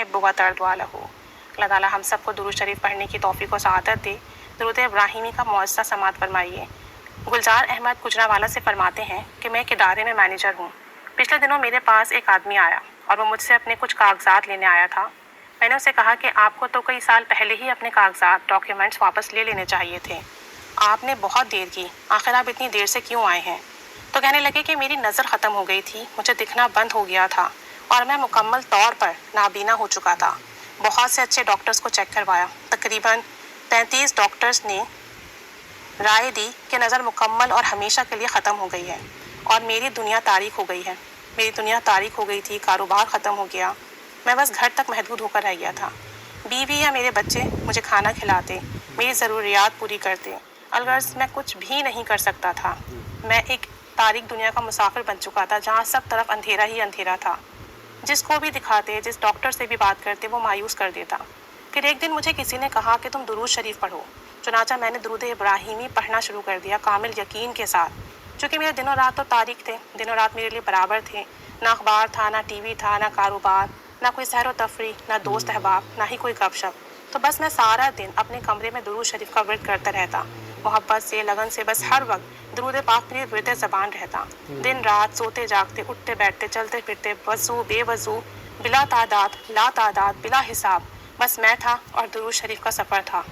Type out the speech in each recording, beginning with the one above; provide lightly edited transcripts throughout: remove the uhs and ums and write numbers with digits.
युहिब्बु व तर्दु लहू। अल्लाह ताला हम सबको दुरूद शरीफ पढ़ने की तौफीक व सआदत दे। दुरूद इब्राहिमी का मुअज़्ज़ज़ समात फरमाइए। गुलजार अहमद गुजरावाला से फरमाते हैं कि मैं एक इदारे में मैनेजर हूँ। पिछले दिनों मेरे पास एक आदमी आया और वो मुझसे अपने कुछ कागजात लेने आया था। मैंने उसे कहा कि आपको तो कई साल पहले ही अपने कागजात डॉक्यूमेंट्स वापस ले लेने चाहिए थे, आपने बहुत देर की, आखिर आप इतनी देर से क्यों आए हैं? तो कहने लगे कि मेरी नज़र ख़त्म हो गई थी, मुझे दिखना बंद हो गया था और मैं मुकम्मल तौर पर नाबीना हो चुका था। बहुत से अच्छे डॉक्टर्स को चेक करवाया, तकरीबन 35 डॉक्टर्स ने राय दी कि नज़र मुकम्मल और हमेशा के लिए ख़त्म हो गई है और मेरी दुनिया तारीख हो गई है। मेरी दुनिया तारीख हो गई थी, कारोबार ख़त्म हो गया, मैं बस घर तक महदूद होकर रह गया था। बीवी या मेरे बच्चे मुझे खाना खिलाते, मेरी ज़रूरियात पूरी करते, अलगर्ज़ मैं कुछ भी नहीं कर सकता था। मैं एक तारीख दुनिया का मुसाफिर बन चुका था जहाँ सब तरफ अंधेरा ही अंधेरा था। जिसको भी दिखाते, जिस डॉक्टर से भी बात करते, वो मायूस कर देता। फिर एक दिन मुझे किसी ने कहा कि तुम दुरूद शरीफ पढ़ो। चुनाचा मैंने दुरूद इब्राहिमी पढ़ना शुरू कर दिया कामिल यकीन के साथ। चूँकि मेरे दिनों रात तो तारीख थे, दिनों रात मेरे लिए बराबर थे। ना अखबार था, ना टीवी था, ना कारोबार, ना कोई सैर व तफरी, ना दोस्त अहबाब, ना ही कोई गपशप। तो बस मैं सारा दिन अपने कमरे में दुरूद शरीफ का विर्द करता रहता, मोहब्बत से, लगन से, बस हर वक्त दुरूद पाक मेरे विर्द ज़बान रहता। दिन रात सोते जागते, उठते बैठते, चलते फिरते, वज़ू बेवज़ू, बिला तादाद, ला तादाद, बिला हिसाब, बस मैं था और दुरूद शरीफ का सफ़र था।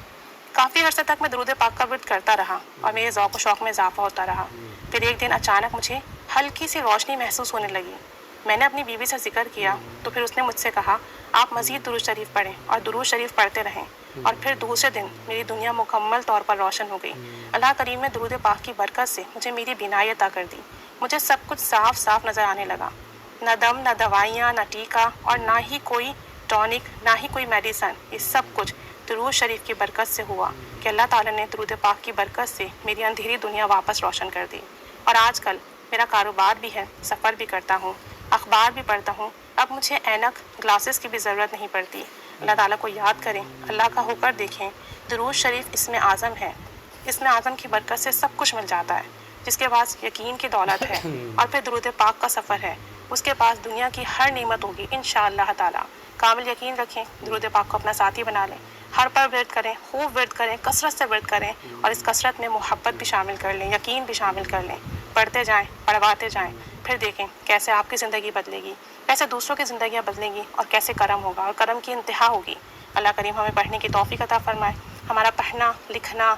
काफ़ी अर्से तक मैं दुरूद पाक का विर्द करता रहा और मेरे ज़ौक़ व शौक़ में इजाफ़ा होता रहा। फिर एक दिन अचानक मुझे हल्की सी रोशनी महसूस होने लगी। मैंने अपनी बीवी से जिक्र किया तो फिर उसने मुझसे कहा, आप मज़ीद दुरूद शरीफ पढ़ें और दुरूद शरीफ पढ़ते रहें। और फिर दूसरे दिन मेरी दुनिया मुकम्मल तौर पर रोशन हो गई। अल्लाह करीम ने दुरूद पाक की बरकत से मुझे मेरी बीनाई अता कर दी। मुझे सब कुछ साफ साफ नज़र आने लगा। न दम, न दवाइयाँ, न टीका और ना ही कोई टॉनिक, ना ही कोई मेडिसन। ये सब कुछ दुरूद शरीफ की बरकत से हुआ कि अल्लाह ताला ने दुरूद पाक की बरकत से मेरी अंधेरी दुनिया वापस रोशन कर दी। और आजकल मेरा कारोबार भी है, सफ़र भी करता हूँ, अखबार भी पढ़ता हूँ। अब मुझे ऐनक, ग्लासेस की भी ज़रूरत नहीं पड़ती। अल्लाह ताला को याद करें, अल्लाह का हुक्र देखें। दुरूद शरीफ इसमें आज़म है। इसमें आज़म की बरकत से सब कुछ मिल जाता है। जिसके पास यकीन की दौलत है और फिर दुरूद पाक का सफ़र है, उसके पास दुनिया की हर नेमत होगी इंशाअल्लाह ताला। कामिल यकीन रखें, दुरूद पाक को अपना साथी बना लें। हर पर विर्द करें, खूब विर्द करें, कसरत से विर्द करें और इस कसरत में मोहब्बत भी शामिल कर लें, यकीन भी शामिल कर लें। पढ़ते जाएं, पढ़वाते जाएं, फिर देखें कैसे आपकी ज़िंदगी बदलेगी, कैसे दूसरों की ज़िंदगियाँ बदलेंगी और कैसे करम होगा और करम की इंतहा होगी। अल्लाह करीम हमें पढ़ने की तौफीक अता फरमाए। हमारा पढ़ना, लिखना